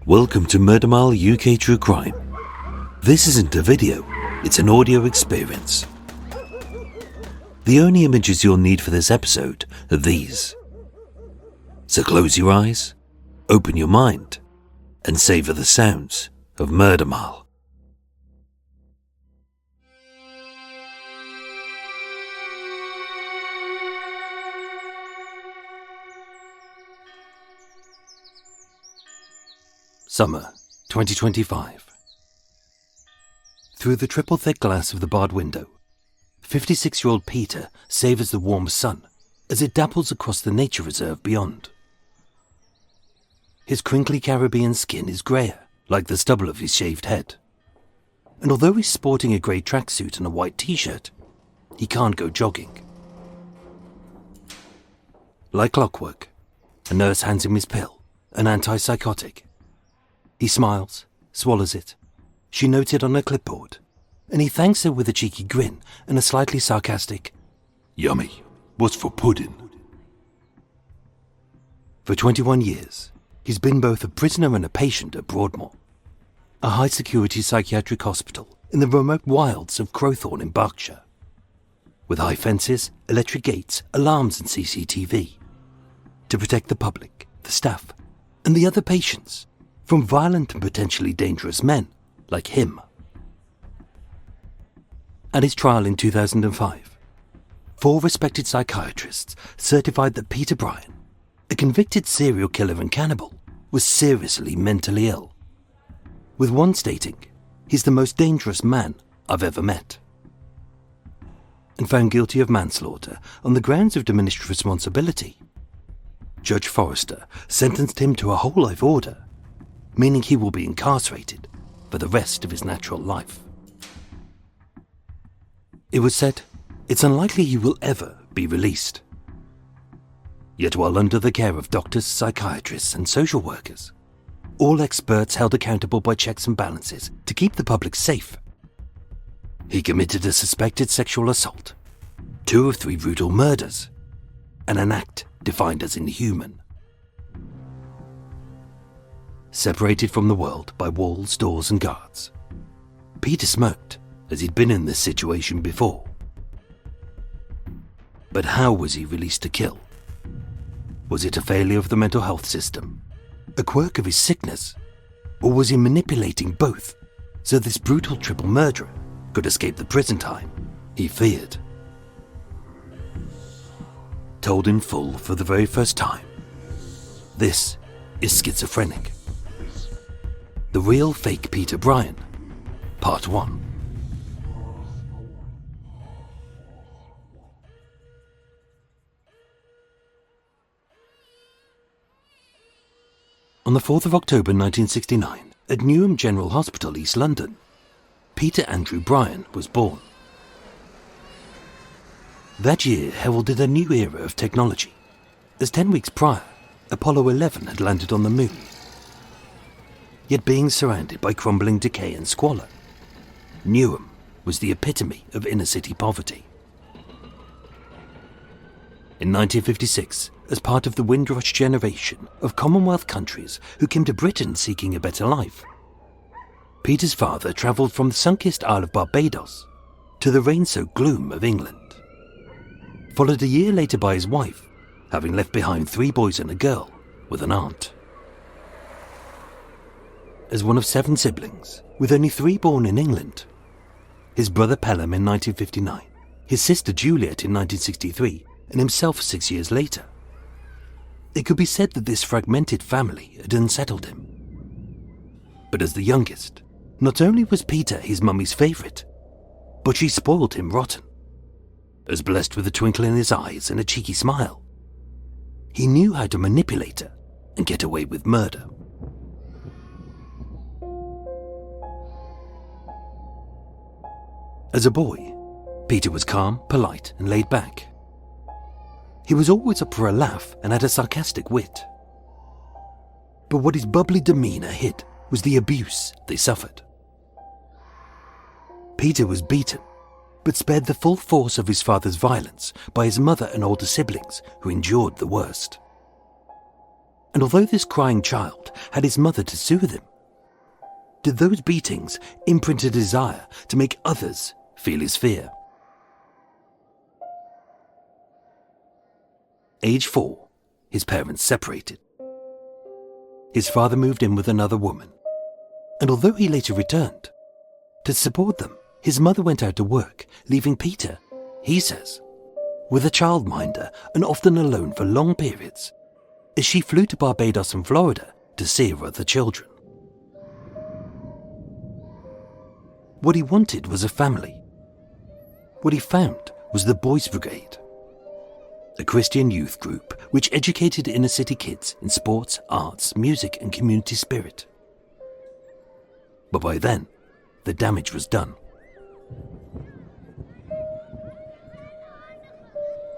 Welcome to Murder Mile UK True Crime. This isn't a video, it's an audio experience. The only images you'll need for this episode are these. So close your eyes, open your mind, and savor the sounds of Murder Mile. Summer 2025. Through the triple thick glass of the barred window, 56-year-old Peter savours the warm sun as it dapples across the nature reserve beyond. His crinkly Caribbean skin is greyer, like the stubble of his shaved head. And although he's sporting a grey tracksuit and a white t-shirt, he can't go jogging. Like clockwork, a nurse hands him his pill, an antipsychotic. He smiles, swallows it. She notes it on her clipboard, and he thanks her with a cheeky grin and a slightly sarcastic, "Yummy, what's for pudding?" For 21 years, he's been both a prisoner and a patient at Broadmoor, a high-security psychiatric hospital in the remote wilds of Crowthorne in Berkshire, with high fences, electric gates, alarms and CCTV, to protect the public, the staff, and the other patients from violent and potentially dangerous men like him. At his trial in 2005, 4 respected psychiatrists certified that Peter Bryan, a convicted serial killer and cannibal, was seriously mentally ill, with one stating he's the most dangerous man I've ever met, and found guilty of manslaughter on the grounds of diminished responsibility. Judge Forrester sentenced him to a whole life order, meaning he will be incarcerated for the rest of his natural life. It was said it's unlikely he will ever be released. Yet while under the care of doctors, psychiatrists and social workers, all experts held accountable by checks and balances to keep the public safe, he committed a suspected sexual assault, 2 of 3 brutal murders, and an act defined as inhuman. Separated from the world by walls, doors and guards, Peter smirked as he'd been in this situation before. But how was he released to kill? Was it a failure of the mental health system, a quirk of his sickness, or was he manipulating both so this brutal triple murderer could escape the prison time he feared? Told in full for the very first time, this is Schizophrenic. The Real Fake Peter Bryan, Part 1. On the 4th of October 1969, at Newham General Hospital, East London, Peter Andrew Bryan was born. That year heralded a new era of technology, as 10 weeks prior, Apollo 11 had landed on the moon. Yet being surrounded by crumbling decay and squalor, Newham was the epitome of inner-city poverty. In 1956, as part of the Windrush generation of Commonwealth countries who came to Britain seeking a better life, Peter's father travelled from the sun-kissed Isle of Barbados to the rain-soaked gloom of England, followed a year later by his wife, having left behind 3 boys and a girl with an aunt. As one of 7 siblings, with only 3 born in England, his brother Pelham in 1959, his sister Juliet in 1963, and himself 6 years later, it could be said that this fragmented family had unsettled him. But as the youngest, not only was Peter his mummy's favourite, but she spoiled him rotten. As blessed with a twinkle in his eyes and a cheeky smile, he knew how to manipulate her and get away with murder. As a boy, Peter was calm, polite and laid back. He was always up for a laugh and had a sarcastic wit. But what his bubbly demeanour hid was the abuse they suffered. Peter was beaten, but spared the full force of his father's violence by his mother and older siblings who endured the worst. And although this crying child had his mother to soothe him? Did those beatings imprint a desire to make others feel his fear? Age 4, his parents separated. His father moved in with another woman, and although he later returned, to support them, his mother went out to work, leaving Peter, he says, with a childminder and often alone for long periods, as she flew to Barbados and Florida to see her other children. What he wanted was a family. What he found was the Boys Brigade, a Christian youth group which educated inner city kids in sports, arts, music and community spirit. But by then, the damage was done.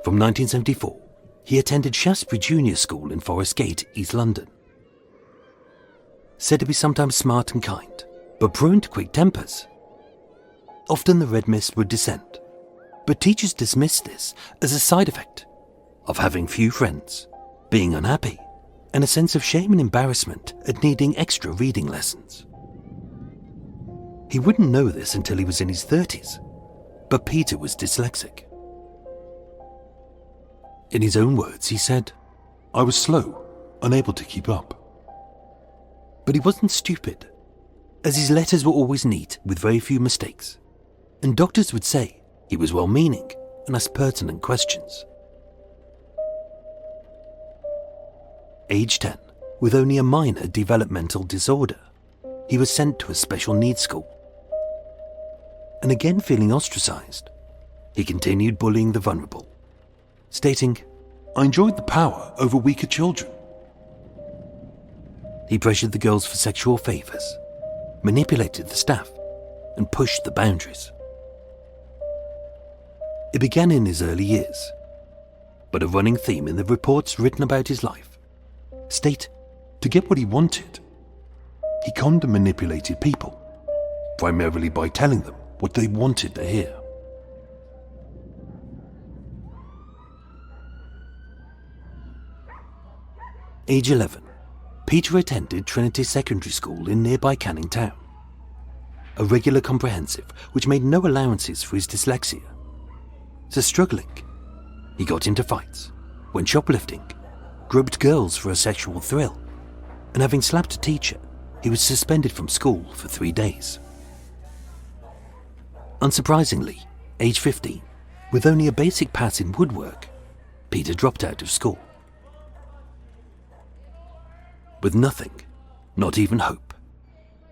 From 1974, he attended Shaftesbury Junior School in Forest Gate, East London. Said to be sometimes smart and kind, but prone to quick tempers. Often the red mist would descend, but teachers dismissed this as a side effect of having few friends, being unhappy, and a sense of shame and embarrassment at needing extra reading lessons. He wouldn't know this until he was in his 30s, but Peter was dyslexic. In his own words, he said, "I was slow, unable to keep up." But he wasn't stupid, as his letters were always neat with very few mistakes, and doctors would say he was well-meaning and asked pertinent questions. Age 10, with only a minor developmental disorder, he was sent to a special needs school. And again feeling ostracized, he continued bullying the vulnerable, stating, "I enjoyed the power over weaker children." He pressured the girls for sexual favors, manipulated the staff, and pushed the boundaries. It began in his early years, but a running theme in the reports written about his life state to get what he wanted, he conned and manipulated people, primarily by telling them what they wanted to hear. Age 11, Peter attended Trinity Secondary School in nearby Canning Town, a regular comprehensive which made no allowances for his dyslexia. So struggling, he got into fights, went shoplifting, groped girls for a sexual thrill, and having slapped a teacher, he was suspended from school for 3 days. Unsurprisingly, age 15, with only a basic pass in woodwork, Peter dropped out of school. With nothing, not even hope,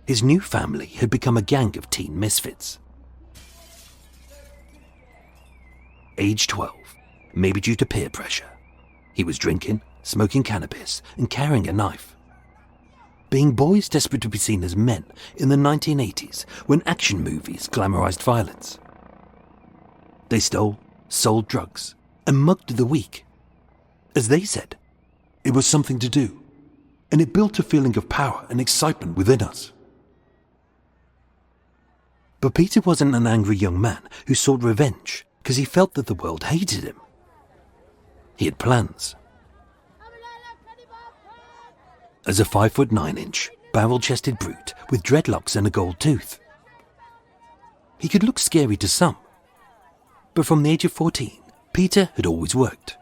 his new family had become a gang of teen misfits. Age 12, maybe due to peer pressure, he was drinking, smoking cannabis, and carrying a knife. Being boys desperate to be seen as men in the 1980s when action movies glamorized violence. They stole, sold drugs, and mugged the weak. As they said, it was something to do, and it built a feeling of power and excitement within us. But Peter wasn't an angry young man who sought revenge because he felt that the world hated him. He had plans. As a 5'9", barrel-chested brute with dreadlocks and a gold tooth, he could look scary to some, but from the age of 14, Peter had always worked.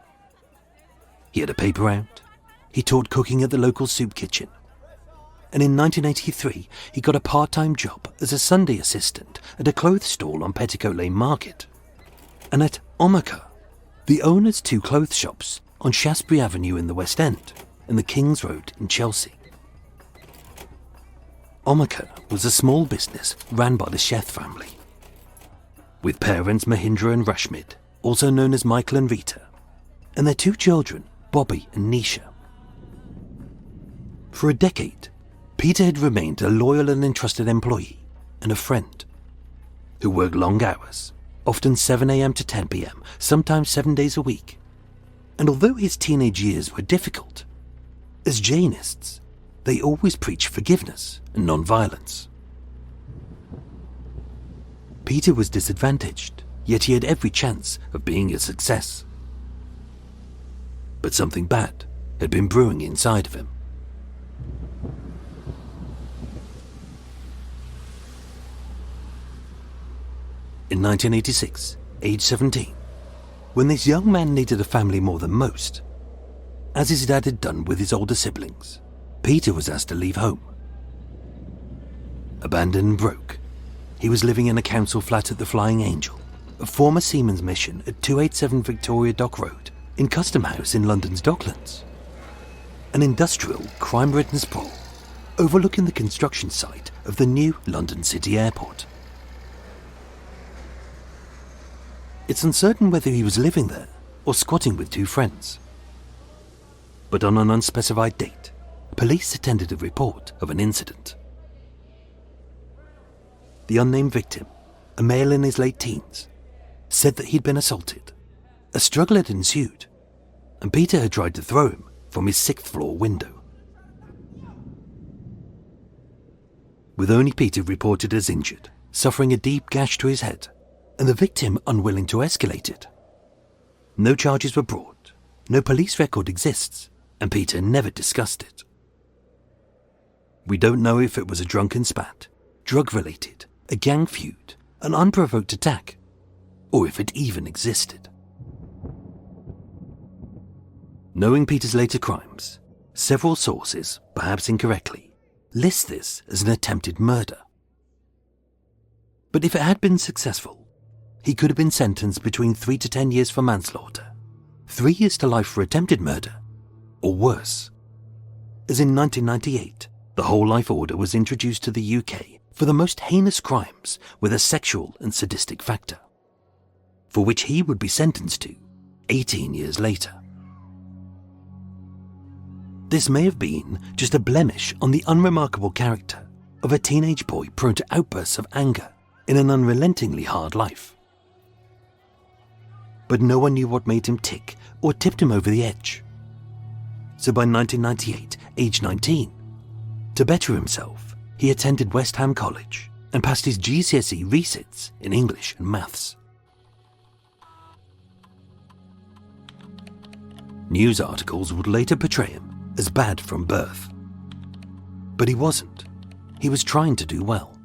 He had a paper round, he taught cooking at the local soup kitchen, and in 1983 he got a part-time job as a Sunday assistant at a clothes stall on Petticoat Lane Market, and at Omaka, the owner's 2 clothes shops on Shaftesbury Avenue in the West End and the King's Road in Chelsea. Omaka was a small business ran by the Shesh family, with parents Mahindra and Rashmid, also known as Michael and Rita, and their 2 children, Bobby and Nisha. For a decade, Peter had remained a loyal and entrusted employee and a friend who worked long hours, often 7 a.m. to 10 p.m., sometimes 7 days a week. And although his teenage years were difficult, as Jainists, they always preached forgiveness and non-violence. Peter was disadvantaged, yet he had every chance of being a success. But something bad had been brewing inside of him. In 1986, age 17, when this young man needed a family more than most, as his dad had done with his older siblings, Peter was asked to leave home. Abandoned and broke, he was living in a council flat at the Flying Angel, a former seaman's mission at 287 Victoria Dock Road in Custom House in London's Docklands. An industrial, crime-ridden sprawl overlooking the construction site of the new London City Airport. It's uncertain whether he was living there or squatting with two friends. But on an unspecified date, police attended a report of an incident. The unnamed victim, a male in his late teens, said that he'd been assaulted. A struggle had ensued, and Peter had tried to throw him from his 6th floor window. With only Peter reported as injured, suffering a deep gash to his head, and the victim unwilling to escalate it. No charges were brought, no police record exists, and Peter never discussed it. We don't know if it was a drunken spat, drug-related, a gang feud, an unprovoked attack, or if it even existed. Knowing Peter's later crimes, several sources, perhaps incorrectly, list this as an attempted murder. But if it had been successful, he could have been sentenced between 3 to 10 years for manslaughter, 3 years to life for attempted murder, or worse. As in 1998, the whole life order was introduced to the UK for the most heinous crimes with a sexual and sadistic factor, for which he would be sentenced to 18 years later. This may have been just a blemish on the unremarkable character of a teenage boy prone to outbursts of anger in an unrelentingly hard life. But no one knew what made him tick or tipped him over the edge. So by 1998, age 19, to better himself, he attended West Ham College and passed his GCSE resits in English and maths. News articles would later portray him as bad from birth. But he wasn't. He was trying to do well.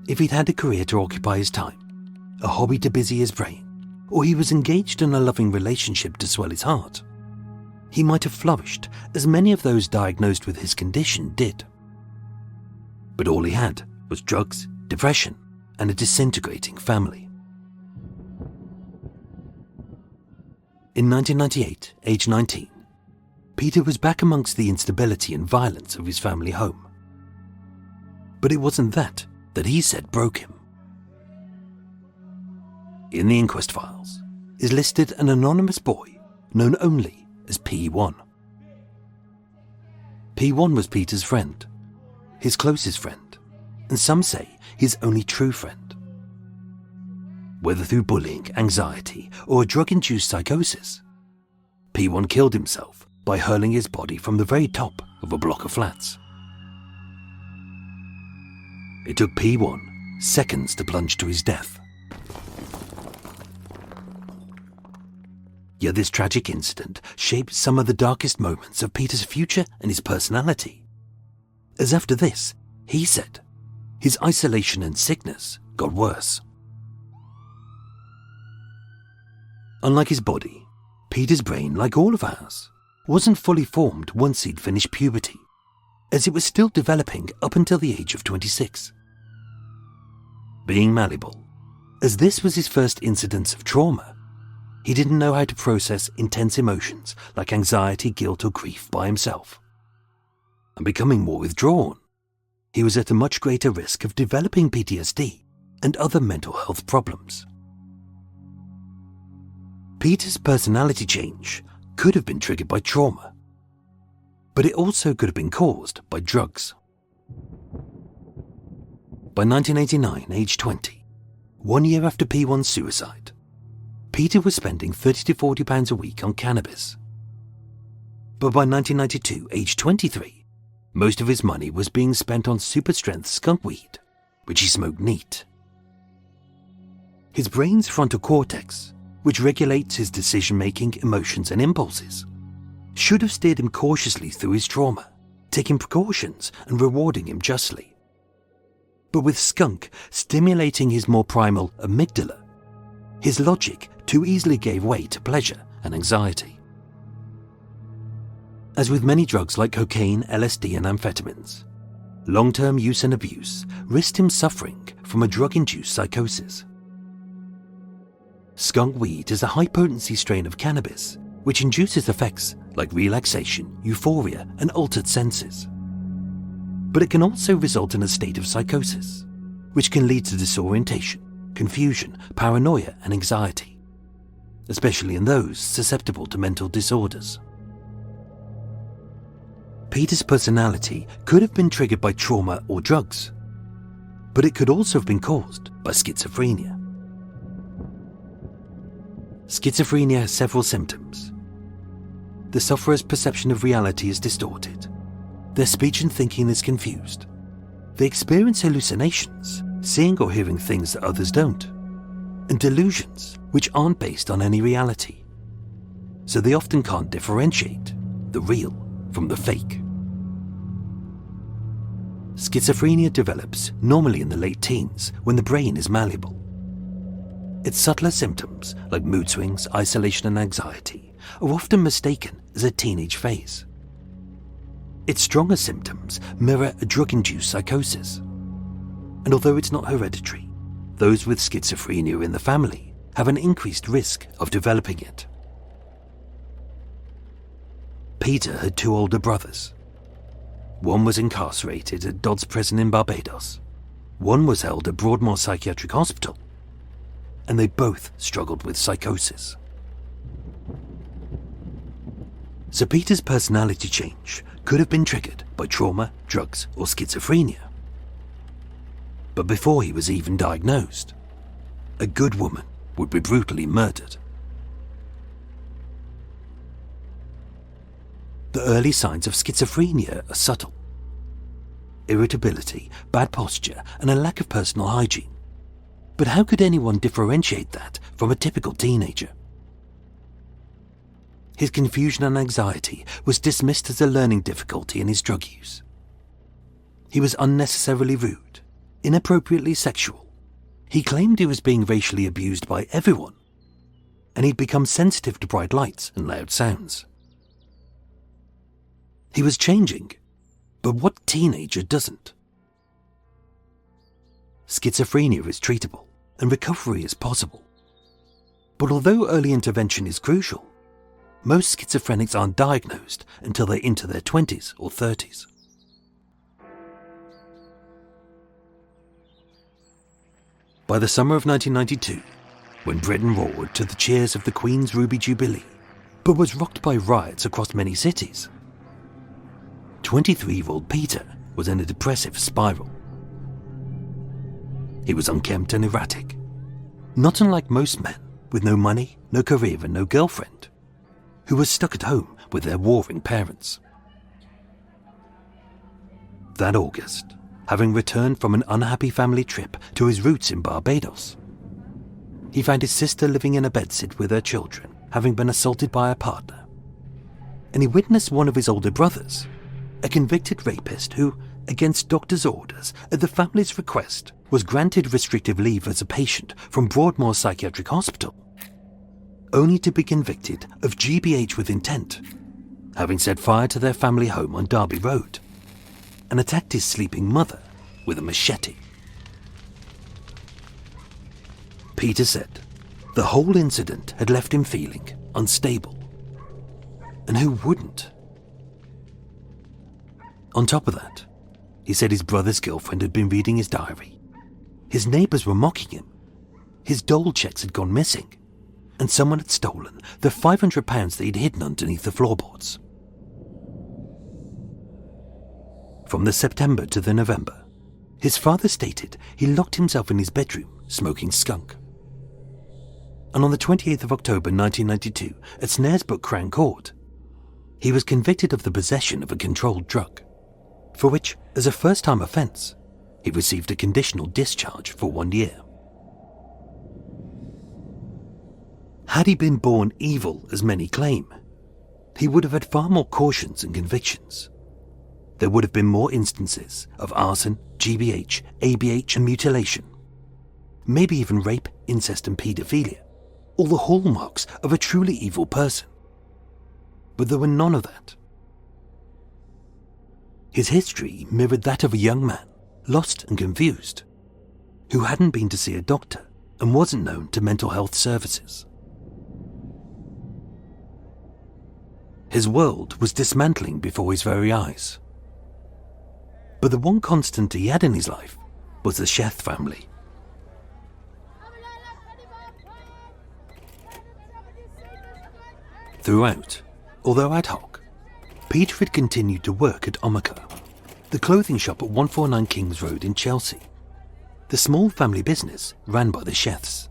If he'd had a career to occupy his time, a hobby to busy his brain, or he was engaged in a loving relationship to swell his heart, he might have flourished as many of those diagnosed with his condition did. But all he had was drugs, depression, and a disintegrating family. In 1998, age 19, Peter was back amongst the instability and violence of his family home. But it wasn't that he said broke him. In the inquest files is listed an anonymous boy known only as P1. P1 was Peter's friend, his closest friend, and some say his only true friend. Whether through bullying, anxiety, or a drug-induced psychosis, P1 killed himself by hurling his body from the very top of a block of flats. It took P1 seconds to plunge to his death. Yet this tragic incident shaped some of the darkest moments of Peter's future and his personality. As after this, he said, his isolation and sickness got worse. Unlike his body, Peter's brain, like all of ours, wasn't fully formed once he'd finished puberty, as it was still developing up until the age of 26. Being malleable, as this was his first incidence of trauma, he didn't know how to process intense emotions like anxiety, guilt, or grief by himself. And becoming more withdrawn, he was at a much greater risk of developing PTSD and other mental health problems. Peter's personality change could have been triggered by trauma, but it also could have been caused by drugs. By 1989, age 20, 1 year after P1's suicide, Peter was spending £30 to £40 a week on cannabis. But by 1992, age 23, most of his money was being spent on super-strength skunk weed, which he smoked neat. His brain's frontal cortex, which regulates his decision-making, emotions and impulses, should have steered him cautiously through his trauma, taking precautions and rewarding him justly. but with Skunk stimulating his more primal amygdala, his logic too easily gave way to pleasure and anxiety. As with many drugs like cocaine, LSD and amphetamines, long-term use and abuse risked him suffering from a drug-induced psychosis. Skunk weed is a high-potency strain of cannabis which induces effects like relaxation, euphoria and altered senses. But it can also result in a state of psychosis, which can lead to disorientation, confusion, paranoia and anxiety, especially in those susceptible to mental disorders. Peter's personality could have been triggered by trauma or drugs, but it could also have been caused by schizophrenia. Schizophrenia has several symptoms. The sufferer's perception of reality is distorted. Their speech and thinking is confused. They experience hallucinations, seeing or hearing things that others don't, and delusions which aren't based on any reality. So they often can't differentiate the real from the fake. Schizophrenia develops normally in the late teens when the brain is malleable. Its subtler symptoms, like mood swings, isolation and anxiety, are often mistaken as a teenage phase. Its stronger symptoms mirror a drug-induced psychosis. And although it's not hereditary, those with schizophrenia in the family have an increased risk of developing it. Peter had two older brothers. One was incarcerated at Dodd's prison in Barbados. One was held at Broadmoor Psychiatric Hospital, and they both struggled with psychosis. So Peter's personality change could have been triggered by trauma, drugs, or schizophrenia. But before he was even diagnosed, a good woman would be brutally murdered. The early signs of schizophrenia are subtle. Irritability, bad posture, and a lack of personal hygiene. But how could anyone differentiate that from a typical teenager? His confusion and anxiety was dismissed as a learning difficulty in his drug use. He was unnecessarily rude, inappropriately sexual. He claimed he was being racially abused by everyone, and he'd become sensitive to bright lights and loud sounds. He was changing, but what teenager doesn't? Schizophrenia is treatable, and recovery is possible. But although early intervention is crucial, most schizophrenics aren't diagnosed until they're into their 20s or 30s. By the summer of 1992, when Britain roared to the cheers of the Queen's Ruby Jubilee, but was rocked by riots across many cities, 23-year-old Peter was in a depressive spiral. He was unkempt and erratic, not unlike most men with no money, no career and no girlfriend, who were stuck at home with their warring parents. That August, having returned from an unhappy family trip to his roots in Barbados, he found his sister living in a bedsit with her children, having been assaulted by her partner. And he witnessed one of his older brothers, a convicted rapist who, against doctor's orders, at the family's request, was granted restrictive leave as a patient from Broadmoor Psychiatric Hospital, only to be convicted of GBH with intent, having set fire to their family home on Derby Road, and attacked his sleeping mother with a machete. Peter said the whole incident had left him feeling unstable. And who wouldn't? On top of that, he said his brother's girlfriend had been reading his diary. His neighbours were mocking him. His dole checks had gone missing, and someone had stolen the £500 that he'd hidden underneath the floorboards. From the September to the November, his father stated he locked himself in his bedroom smoking skunk. And on the 28th of October 1992, at Snaresbrook Crown Court, he was convicted of the possession of a controlled drug, for which, as a first-time offence, he received a conditional discharge for 1 year. Had he been born evil, as many claim, he would have had far more cautions and convictions. there would have been more instances of arson, GBH, ABH and mutilation. Maybe even rape, incest and paedophilia. All the hallmarks of a truly evil person. But there were none of that. His history mirrored that of a young man, lost and confused, who hadn't been to see a doctor and wasn't known to mental health services. His world was dismantling before his very eyes. But the one constant he had in his life was the Shesh family. Throughout, although ad hoc, Peter had continued to work at Omega, the clothing shop at 149 Kings Road in Chelsea, the small family business ran by the Sheths.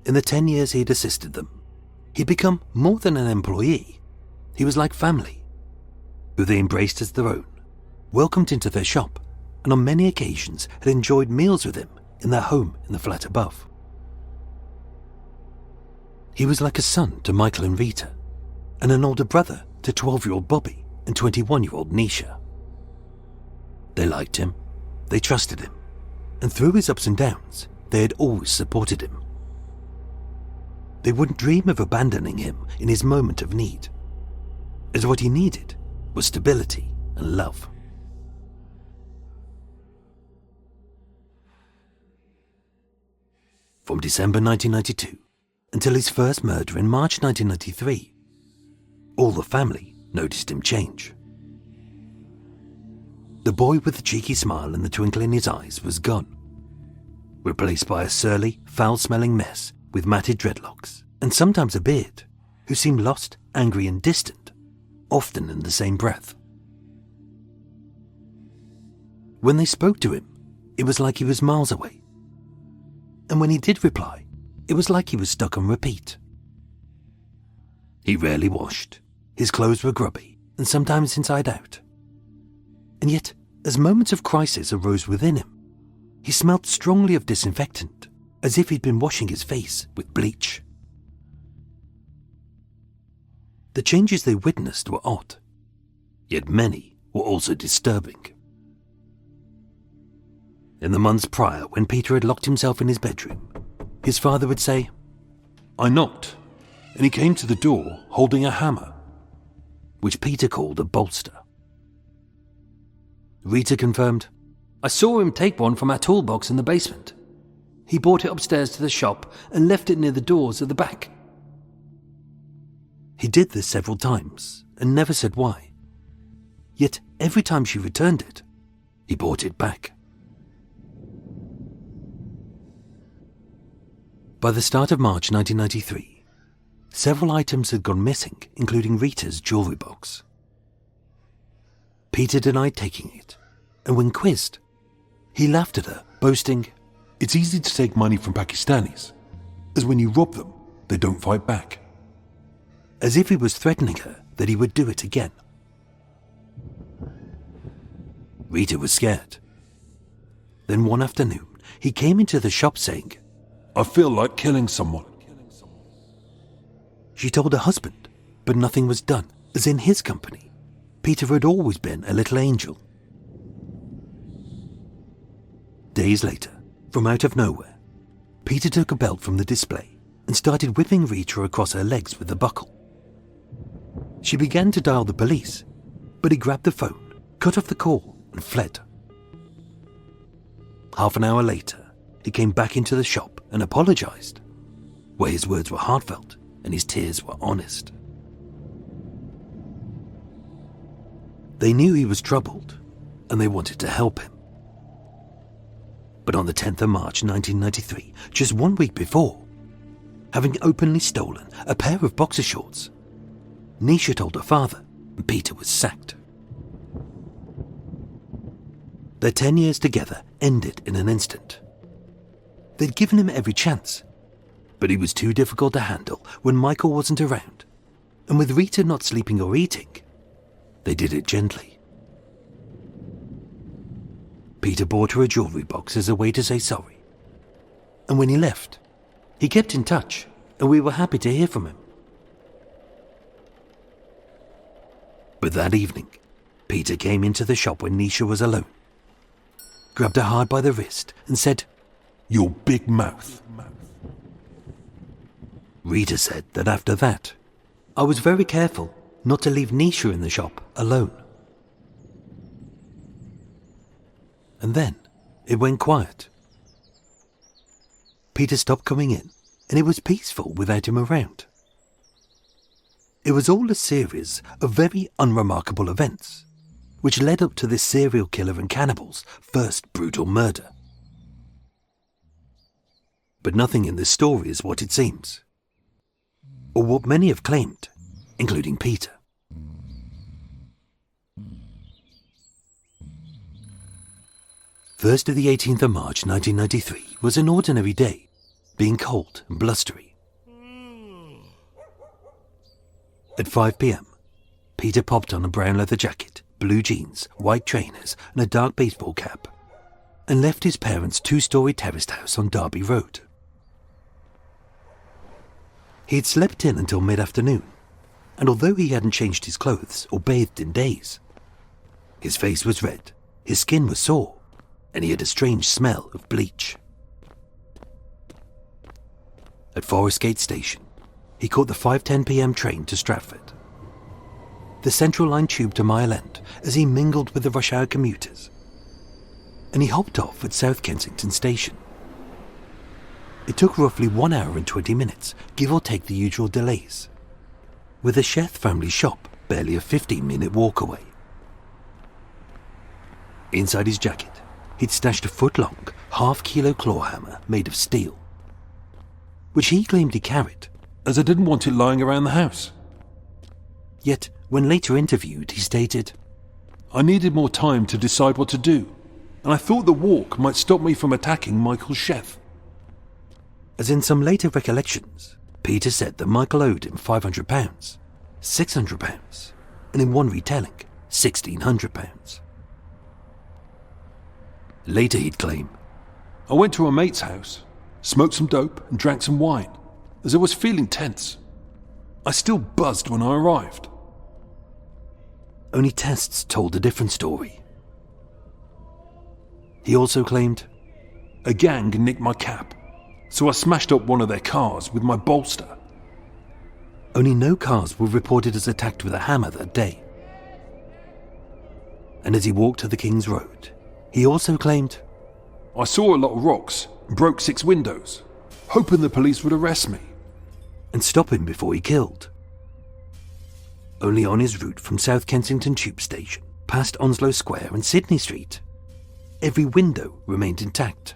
In the 10 years he had assisted them, he'd become more than an employee. He was like family, who they embraced as their own, welcomed into their shop, and on many occasions had enjoyed meals with him in their home in the flat above. He was like a son to Michael and Rita, and an older brother to 12-year-old Bobby and 21-year-old Nisha. They liked him, they trusted him, and through his ups and downs, they had always supported him. They wouldn't dream of abandoning him in his moment of need, as what he needed was stability and love. From December 1992 until his first murder in March 1993, all the family noticed him change. The boy with the cheeky smile and the twinkle in his eyes was gone, replaced by a surly, foul-smelling mess with matted dreadlocks and sometimes a beard, who seemed lost, angry and distant, often in the same breath. When they spoke to him, it was like he was miles away. And when he did reply, it was like he was stuck on repeat. He rarely washed, his clothes were grubby and sometimes inside out. And yet, as moments of crisis arose within him, he smelled strongly of disinfectant, as if he'd been washing his face with bleach. The changes they witnessed were odd, yet many were also disturbing. In the months prior, when Peter had locked himself in his bedroom, his father would say, "I knocked, and he came to the door holding a hammer," which Peter called a bolster. Rita confirmed, "I saw him take one from our toolbox in the basement. He brought it upstairs to the shop and left it near the doors at the back." He did this several times and never said why. Yet every time she returned it, he brought it back. By the start of March 1993, several items had gone missing, including Rita's jewellery box. Peter denied taking it, and when quizzed, he laughed at her, boasting, "It's easy to take money from Pakistanis, as when you rob them, they don't fight back," as if he was threatening her that he would do it again. Rita was scared. Then one afternoon, he came into the shop saying, "I feel like killing someone." She told her husband, but nothing was done, as in his company, Peter had always been a little angel. Days later, from out of nowhere, Peter took a belt from the display and started whipping Rita across her legs with the buckle. She began to dial the police, but he grabbed the phone, cut off the call, and fled. Half an hour later, he came back into the shop and apologized, where his words were heartfelt and his tears were honest. They knew he was troubled, and they wanted to help him. But on the 10th of March 1993, just 1 week before, having openly stolen a pair of boxer shorts, Nisha told her father, and Peter was sacked. Their 10 years together ended in an instant. They'd given him every chance, but he was too difficult to handle when Michael wasn't around, and with Rita not sleeping or eating, they did it gently. Peter bought her a jewellery box as a way to say sorry, and when he left, he kept in touch, and we were happy to hear from him. But that evening, Peter came into the shop when Nisha was alone, grabbed her hard by the wrist and said, "Your big mouth." Rita said that after that, I was very careful not to leave Nisha in the shop alone. And then it went quiet. Peter stopped coming in, and it was peaceful without him around. It was all a series of very unremarkable events, which led up to this serial killer and cannibal's first brutal murder. But nothing in this story is what it seems, or what many have claimed, including Peter. First of the 18th of March 1993 was an ordinary day, being cold and blustery. At 5 p.m, Peter popped on a brown leather jacket, blue jeans, white trainers and a dark baseball cap, and left his parents' two-storey terraced house on Derby Road. He had slept in until mid-afternoon, and although he hadn't changed his clothes or bathed in days, his face was red, his skin was sore, and he had a strange smell of bleach. At Forest Gate Station, he caught the 5:10 p.m. train to Stratford, the Central Line tube to Mile End, as he mingled with the rush hour commuters, and he hopped off at South Kensington Station. It took roughly 1 hour and 20 minutes, give or take the usual delays, with the Shesh family shop barely a 15-minute walk away. Inside his jacket, he'd stashed a foot-long, half-kilo claw hammer made of steel, which he claimed he carried, as I didn't want it lying around the house. Yet, when later interviewed, he stated, "I needed more time to decide what to do, and I thought the walk might stop me from attacking Michael's chef." As in some later recollections, Peter said that Michael owed him £500, £600, and in one retelling, £1,600. Later he'd claim, "I went to a mate's house, smoked some dope and drank some wine, as I was feeling tense. I still buzzed when I arrived." Only tests told a different story. He also claimed, "A gang nicked my cap, so I smashed up one of their cars with my bolster." Only no cars were reported as attacked with a hammer that day. And as he walked to the King's Road, he also claimed, "I saw a lot of rocks and broke 6 windows, hoping the police would arrest me and stop him before he killed." Only on his route from South Kensington Tube Station, past Onslow Square and Sydney Street, every window remained intact.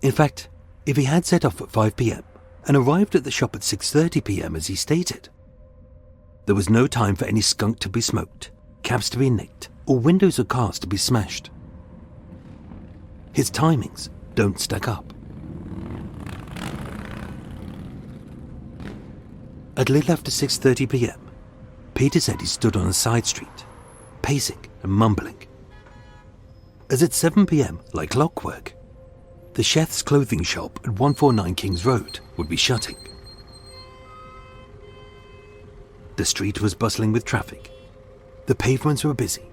In fact, if he had set off at 5 p.m. and arrived at the shop at 6:30 p.m. as he stated, there was no time for any skunk to be smoked, cabs to be nicked, or windows of cars to be smashed. His timings don't stack up. At little after 6:30 p.m, Peter said he stood on a side street, pacing and mumbling. As at 7 p.m, like clockwork, the chef's clothing shop at 149 King's Road would be shutting. The street was bustling with traffic, the pavements were busy,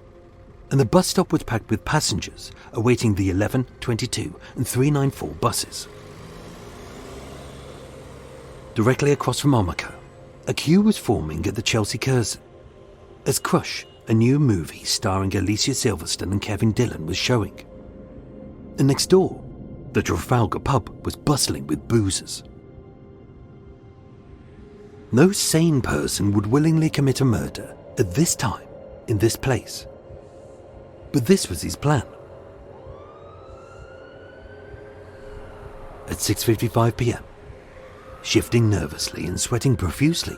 and the bus stop was packed with passengers awaiting the 11, 22 and 394 buses. Directly across from Omaka, a queue was forming at the Chelsea Curzon, as Crush, a new movie starring Alicia Silverstone and Kevin Dillon, was showing. And next door, the Trafalgar pub was bustling with boozers. No sane person would willingly commit a murder at this time, in this place. But this was his plan. At 6:55 p.m, shifting nervously and sweating profusely,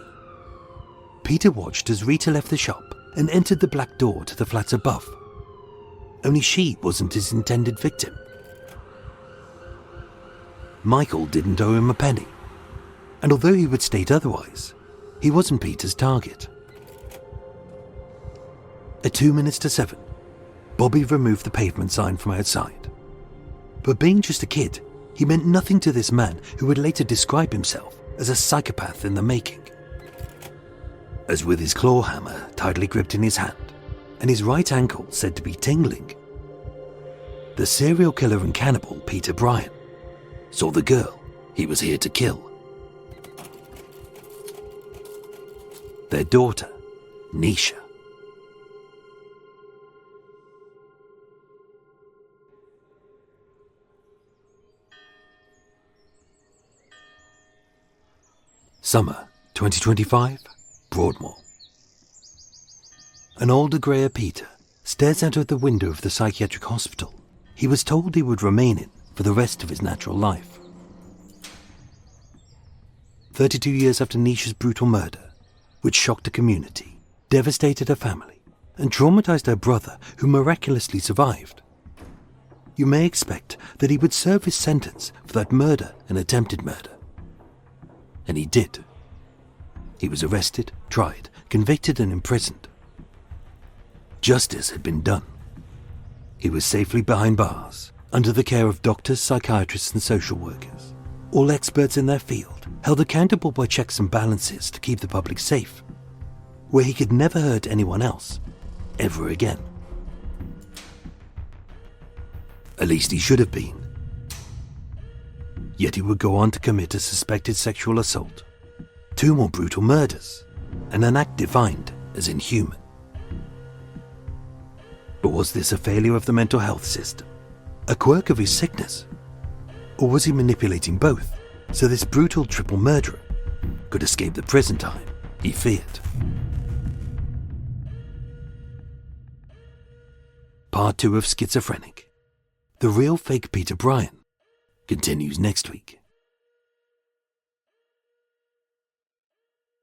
Peter watched as Rita left the shop and entered the black door to the flats above. Only she wasn't his intended victim. Michael didn't owe him a penny, and although he would state otherwise, he wasn't Peter's target. At 2 minutes to 7, Bobby removed the pavement sign from outside. But being just a kid, he meant nothing to this man who would later describe himself as a psychopath in the making. as with his claw hammer tightly gripped in his hand and his right ankle said to be tingling, the serial killer and cannibal Peter Bryan saw the girl he was here to kill. Their daughter, Nisha. Summer 2025, Broadmoor. An older, greyer Peter stares out of the window of the psychiatric hospital he was told he would remain in for the rest of his natural life. 32 years after Nisha's brutal murder, which shocked the community, devastated her family, and traumatized her brother, who miraculously survived, you may expect that he would serve his sentence for that murder and attempted murder. And he did. He was arrested, tried, convicted, and imprisoned. Justice had been done. He was safely behind bars, under the care of doctors, psychiatrists, and social workers, all experts in their field, held accountable by checks and balances to keep the public safe, where he could never hurt anyone else, ever again. At least he should have been. Yet he would go on to commit a suspected sexual assault, 2 more brutal murders, and an act defined as inhuman. But was this a failure of the mental health system? A quirk of his sickness? Or was he manipulating both, so this brutal triple murderer could escape the prison time he feared? Part 2 of Schizophrenic, The Real Fake Peter Bryan, continues next week.